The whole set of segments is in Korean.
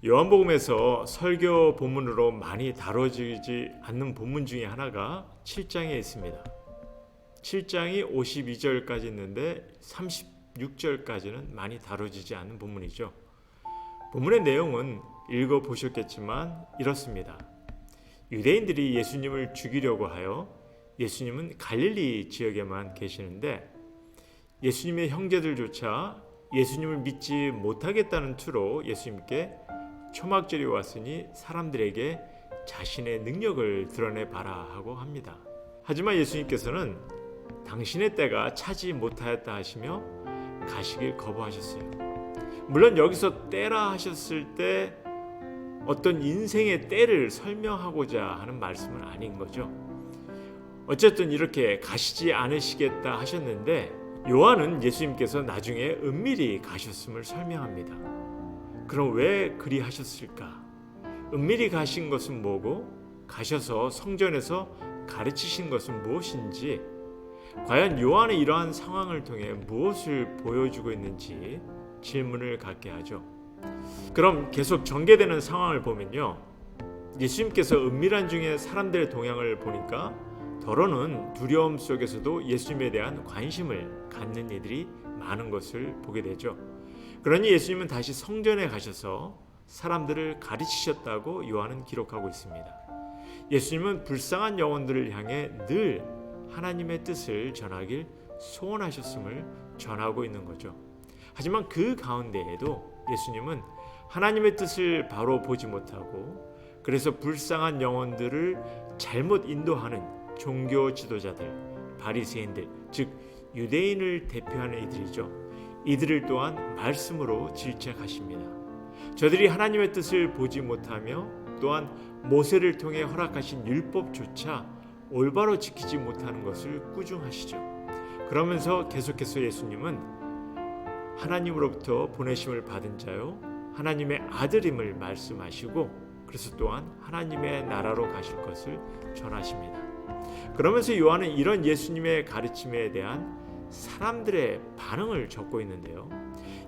요한복음에서 설교 본문으로 많이 다뤄지지 않는 본문 중에 하나가 7장에 있습니다. 7장이 52절까지 있는데 36절까지는 많이 다뤄지지 않는 본문이죠. 본문의 내용은 읽어보셨겠지만 이렇습니다. 유대인들이 예수님을 죽이려고 하여 예수님은 갈릴리 지역에만 계시는데 예수님의 형제들조차 예수님을 믿지 못하겠다는 투로 예수님께 초막절이 왔으니 사람들에게 자신의 능력을 드러내봐라 하고 합니다. 하지만 예수님께서는 당신의 때가 차지 못하였다 하시며 가시길 거부하셨어요. 물론 여기서 때라 하셨을 때 어떤 인생의 때를 설명하고자 하는 말씀은 아닌 거죠. 어쨌든 이렇게 가시지 않으시겠다 하셨는데 요한은 예수님께서 나중에 은밀히 가셨음을 설명합니다. 그럼 왜 그리 하셨을까? 은밀히 가신 것은 뭐고 가셔서 성전에서 가르치신 것은 무엇인지, 과연 요한의 이러한 상황을 통해 무엇을 보여주고 있는지 질문을 갖게 하죠. 그럼 계속 전개되는 상황을 보면요, 예수님께서 은밀한 중에 사람들의 동향을 보니까 더러는 두려움 속에서도 예수님에 대한 관심을 갖는 이들이 많은 것을 보게 되죠. 그러니 예수님은 다시 성전에 가셔서 사람들을 가르치셨다고 요한은 기록하고 있습니다. 예수님은 불쌍한 영혼들을 향해 늘 하나님의 뜻을 전하길 소원하셨음을 전하고 있는 거죠. 하지만 그 가운데에도 예수님은 하나님의 뜻을 바로 보지 못하고 그래서 불쌍한 영혼들을 잘못 인도하는 종교 지도자들, 바리새인들, 즉 유대인을 대표하는 이들이죠. 이들을 또한 말씀으로 질책하십니다. 저들이 하나님의 뜻을 보지 못하며 또한 모세를 통해 허락하신 율법조차 올바로 지키지 못하는 것을 꾸중하시죠. 그러면서 계속해서 예수님은 하나님으로부터 보내심을 받은 자요 하나님의 아들임을 말씀하시고 그래서 또한 하나님의 나라로 가실 것을 전하십니다. 그러면서 요한은 이런 예수님의 가르침에 대한 사람들의 반응을 적고 있는데요.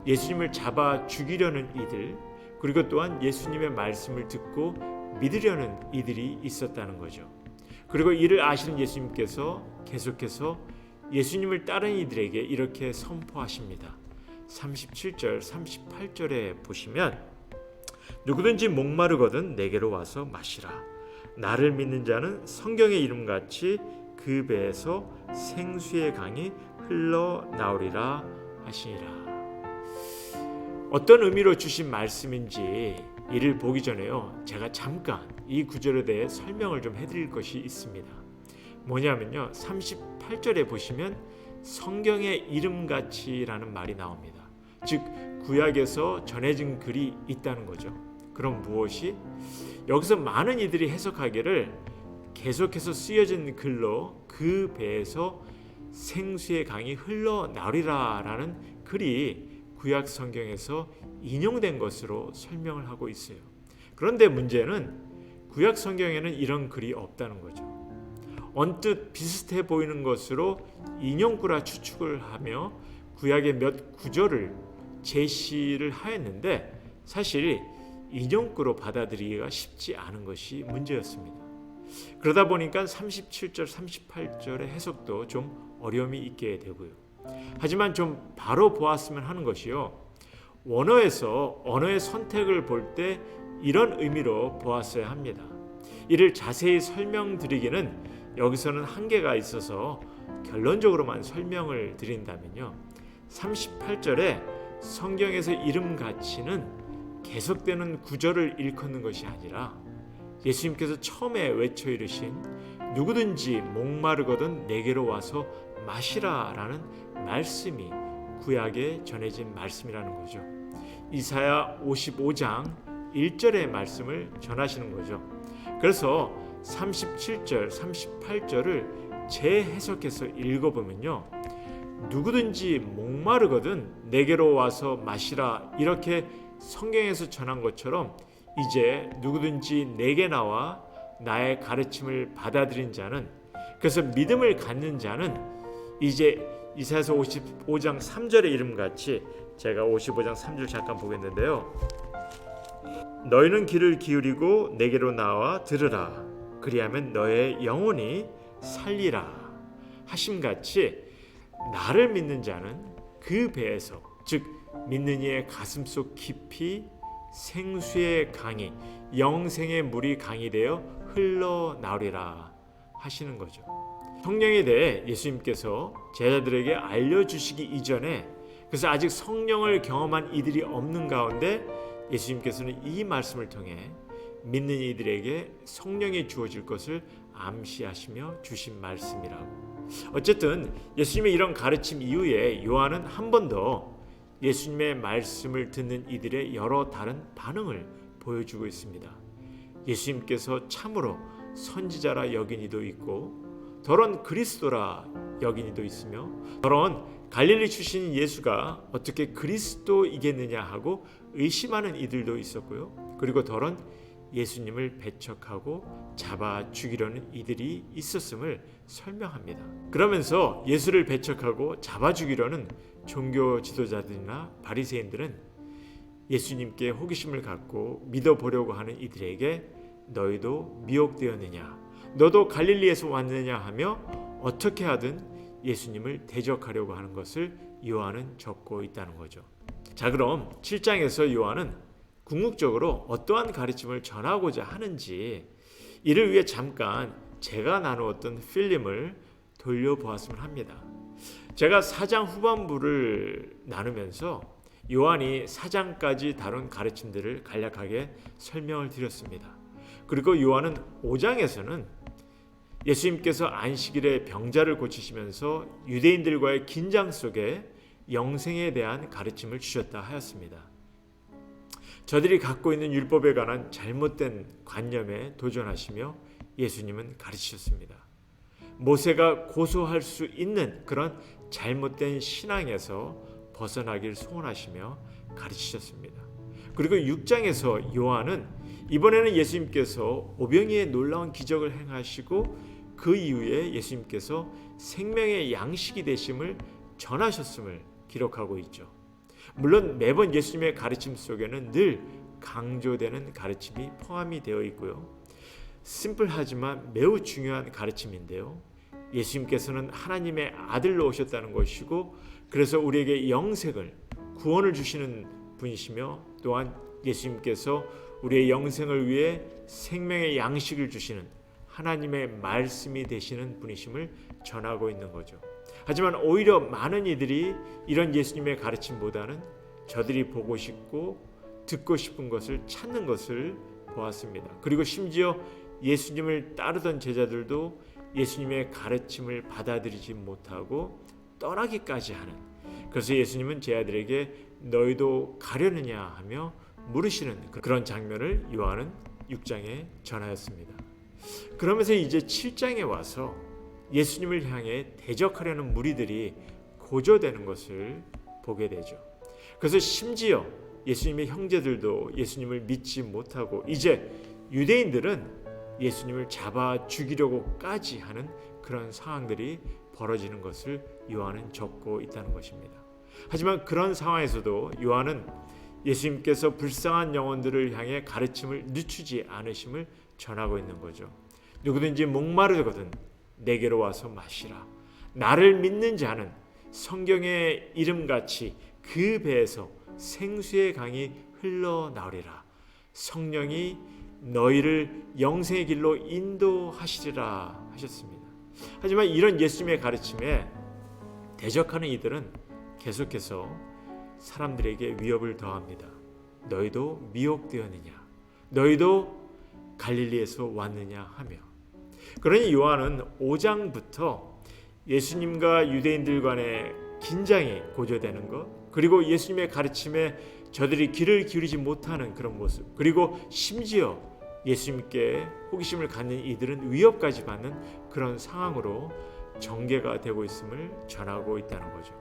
예수님을 잡아 죽이려는 이들, 그리고 또한 예수님의 말씀을 듣고 믿으려는 이들이 있었다는 거죠. 그리고 이를 아시는 예수님께서 계속해서 예수님을 따르는 이들에게 이렇게 선포하십니다. 37절, 38절에 보시면 누구든지 목마르거든 내게로 와서 마시라. 나를 믿는 자는 성경의 이름같이 그 배에서 생수의 강이 흘러나오리라 하시니라. 어떤 의미로 주신 말씀인지 이를 보기 전에요, 제가 잠깐 이 구절에 대해 설명을 좀 해드릴 것이 있습니다. 뭐냐면요, 38절에 보시면 성경의 이름같이라는 말이 나옵니다. 즉 구약에서 전해진 글이 있다는 거죠. 그럼 무엇이? 여기서 많은 이들이 해석하기를 계속해서 쓰여진 글로 그 배에서 생수의 강이 흘러나오리라 라는 글이 구약 성경에서 인용된 것으로 설명을 하고 있어요. 그런데 문제는 구약 성경에는 이런 글이 없다는 거죠. 언뜻 비슷해 보이는 것으로 인용구라 추측을 하며 구약의 몇 구절을 제시를 하였는데 사실 인용구로 받아들이기가 쉽지 않은 것이 문제였습니다. 그러다 보니까 37절, 38절의 해석도 좀 어려움이 있게 되고요. 하지만 좀 바로 보았으면 하는 것이요, 원어에서 언어의 선택을 볼 때 이런 의미로 보았어야 합니다. 이를 자세히 설명드리기는 여기서는 한계가 있어서 결론적으로만 설명을 드린다면요, 38절에 성경에서 이름같이는 계속되는 구절을 일컫는 것이 아니라 예수님께서 처음에 외쳐 이르신 누구든지 목마르거든 내게로 와서 마시라 라는 말씀이 구약에 전해진 말씀이라는 거죠. 이사야 55장 1절의 말씀을 전하시는 거죠. 그래서 37절, 38절을 재해석해서 읽어보면요, 누구든지 목마르거든 내게로 와서 마시라 이렇게 성경에서 전한 것처럼 이제 누구든지 내게 나와 나의 가르침을 받아들인 자는, 그래서 믿음을 갖는 자는 이제 이사야서 55장 3절의 이름같이, 제가 55장 3절 잠깐 보겠는데요, 너희는 귀를 기울이고 내게로 나와 들으라. 그리하면 너의 영혼이 살리라 하심같이 나를 믿는 자는 그 배에서, 즉 믿는 이의 가슴속 깊이 생수의 강이, 영생의 물이 강이 되어 흘러나오리라 하시는 거죠. 성령에 대해 예수님께서 제자들에게 알려주시기 이전에, 그래서 아직 성령을 경험한 이들이 없는 가운데 예수님께서는 이 말씀을 통해 믿는 이들에게 성령이 주어질 것을 암시하시며 주신 말씀이라고. 어쨌든 예수님의 이런 가르침 이후에 요한은 한 번 더 예수님의 말씀을 듣는 이들의 여러 다른 반응을 보여주고 있습니다. 예수님께서 참으로 선지자라 여긴 이도 있고, 더러운 그리스도라 여긴 이도 있으며, 더러운 갈릴리 출신 예수가 어떻게 그리스도이겠느냐 하고 의심하는 이들도 있었고요. 그리고 더러운 예수님을 배척하고 잡아 죽이려는 이들이 있었음을 설명합니다. 그러면서 예수를 배척하고 잡아 죽이려는 종교 지도자들이나 바리새인들은 예수님께 호기심을 갖고 믿어보려고 하는 이들에게 너희도 미혹되었느냐, 너도 갈릴리에서 왔느냐 하며 어떻게 하든 예수님을 대적하려고 하는 것을 요한은 적고 있다는 거죠. 자, 그럼 7장에서 요한은 궁극적으로 어떠한 가르침을 전하고자 하는지, 이를 위해 잠깐 제가 나누었던 필름을 돌려보았으면 합니다. 제가 4장 후반부를 나누면서 요한이 4장까지 다룬 가르침들을 간략하게 설명을 드렸습니다. 그리고 요한은 5장에서는 예수님께서 안식일에 병자를 고치시면서 유대인들과의 긴장 속에 영생에 대한 가르침을 주셨다 하였습니다. 저들이 갖고 있는 율법에 관한 잘못된 관념에 도전하시며 예수님은 가르치셨습니다. 모세가 고소할 수 있는 그런 잘못된 신앙에서 벗어나길 소원하시며 가르치셨습니다. 그리고 6장에서 요한은 이번에는 예수님께서 오병이의 놀라운 기적을 행하시고 그 이후에 예수님께서 생명의 양식이 되심을 전하셨음을 기록하고 있죠. 물론 매번 예수님의 가르침 속에는 늘 강조되는 가르침이 포함이 되어 있고요. 심플하지만 매우 중요한 가르침인데요. 예수님께서는 하나님의 아들로 오셨다는 것이고, 그래서 우리에게 영생을, 구원을 주시는 분이시며, 또한 예수님께서 우리의 영생을 위해 생명의 양식을 주시는 하나님의 말씀이 되시는 분이심을 전하고 있는 거죠. 하지만 오히려 많은 이들이 이런 예수님의 가르침보다는 저들이 보고 싶고 듣고 싶은 것을 찾는 것을 보았습니다. 그리고 심지어 예수님을 따르던 제자들도 예수님의 가르침을 받아들이지 못하고 떠나기까지 하는, 그래서 예수님은 제자들에게 너희도 가려느냐 하며 물으시는 그런 장면을 요한은 6장에 전하였습니다. 그러면서 이제 7장에 와서 예수님을 향해 대적하려는 무리들이 고조되는 것을 보게 되죠. 그래서 심지어 예수님의 형제들도 예수님을 믿지 못하고 이제 유대인들은 예수님을 잡아 죽이려고까지 하는 그런 상황들이 벌어지는 것을 요한은 적고 있다는 것입니다. 하지만 그런 상황에서도 요한은 예수님께서 불쌍한 영혼들을 향해 가르침을 늦추지 않으심을 전하고 있는 거죠. 누구든지 목마르거든 내게로 와서 마시라. 나를 믿는 자는 성경의 이름같이 그 배에서 생수의 강이 흘러나오리라. 성령이 너희를 영생의 길로 인도하시리라 하셨습니다. 하지만 이런 예수님의 가르침에 대적하는 이들은 계속해서 사람들에게 위협을 더합니다. 너희도 미혹되었느냐? 너희도 갈릴리에서 왔느냐 하며. 그러니 요한은 5장부터 예수님과 유대인들 간의 긴장이 고조되는 것, 그리고 예수님의 가르침에 저들이 귀를 기울이지 못하는 그런 모습, 그리고 심지어 예수님께 호기심을 갖는 이들은 위협까지 받는 그런 상황으로 전개가 되고 있음을 전하고 있다는 거죠.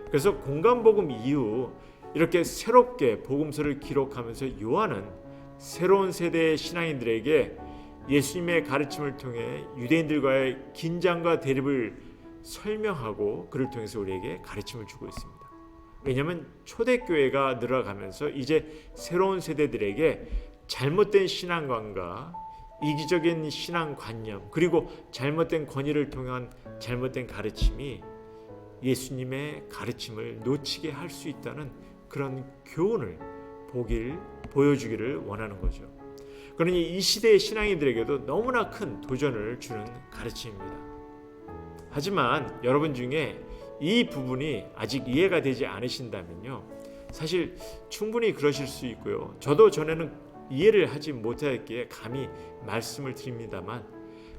그래서 공간복음 이후 이렇게 새롭게 복음서를 기록하면서 요한은 새로운 세대의 신앙인들에게 예수님의 가르침을 통해 유대인들과의 긴장과 대립을 설명하고 그를 통해서 우리에게 가르침을 주고 있습니다. 왜냐하면 초대교회가 늘어가면서 이제 새로운 세대들에게 잘못된 신앙관과 이기적인 신앙관념 그리고 잘못된 권위를 통한 잘못된 가르침이 예수님의 가르침을 놓치게 할 수 있다는 그런 교훈을 보여주기를 원하는 거죠. 그러니 이 시대의 신앙인들에게도 너무나 큰 도전을 주는 가르침입니다. 하지만 여러분 중에 이 부분이 아직 이해가 되지 않으신다면요, 사실 충분히 그러실 수 있고요. 저도 전에는 이해를 하지 못했기에 감히 말씀을 드립니다만,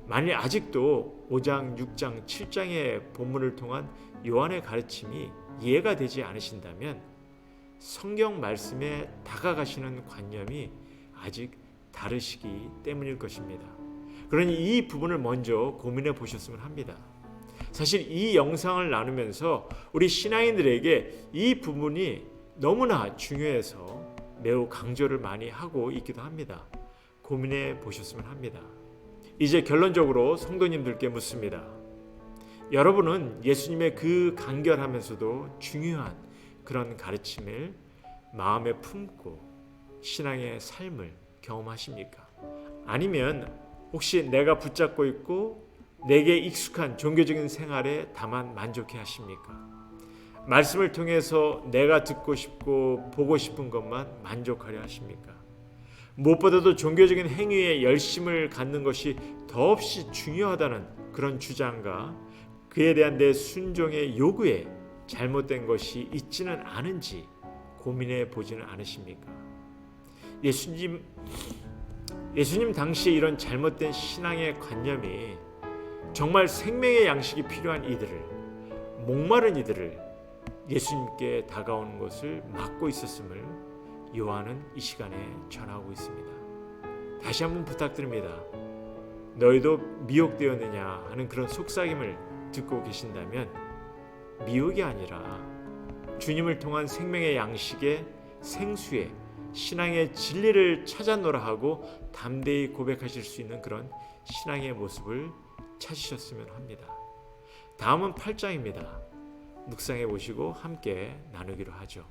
만일 아직도 5장, 6장, 7장의 본문을 통한 요한의 가르침이 이해가 되지 않으신다면 성경 말씀에 다가가시는 관념이 아직 다르시기 때문일 것입니다. 그러니 이 부분을 먼저 고민해 보셨으면 합니다. 사실 이 영상을 나누면서 우리 신앙인들에게 이 부분이 너무나 중요해서 매우 강조를 많이 하고 있기도 합니다. 고민해 보셨으면 합니다. 이제 결론적으로 성도님들께 묻습니다. 여러분은 예수님의 그 간결하면서도 중요한 그런 가르침을 마음에 품고 신앙의 삶을 경험하십니까? 아니면 혹시 내가 붙잡고 있고 내게 익숙한 종교적인 생활에 다만 만족해 하십니까? 말씀을 통해서 내가 듣고 싶고 보고 싶은 것만 만족하려 하십니까? 무엇보다도 종교적인 행위에 열심을 갖는 것이 더없이 중요하다는 그런 주장과 그에 대한 내 순종의 요구에 잘못된 것이 있지는 않은지 고민해 보지는 않으십니까? 예수님 당시에 이런 잘못된 신앙의 관념이 정말 생명의 양식이 필요한 이들을, 목마른 이들을 예수님께 다가오는 것을 막고 있었음을 요한은 이 시간에 전하고 있습니다. 다시 한번 부탁드립니다. 너희도 미혹되었느냐 하는 그런 속삭임을 듣고 계신다면 미혹이 아니라 주님을 통한 생명의 양식의 생수의 신앙의 진리를 찾아노라 하고 담대히 고백하실 수 있는 그런 신앙의 모습을 찾으셨으면 합니다. 다음은 8장입니다. 묵상해 보시고 함께 나누기로 하죠.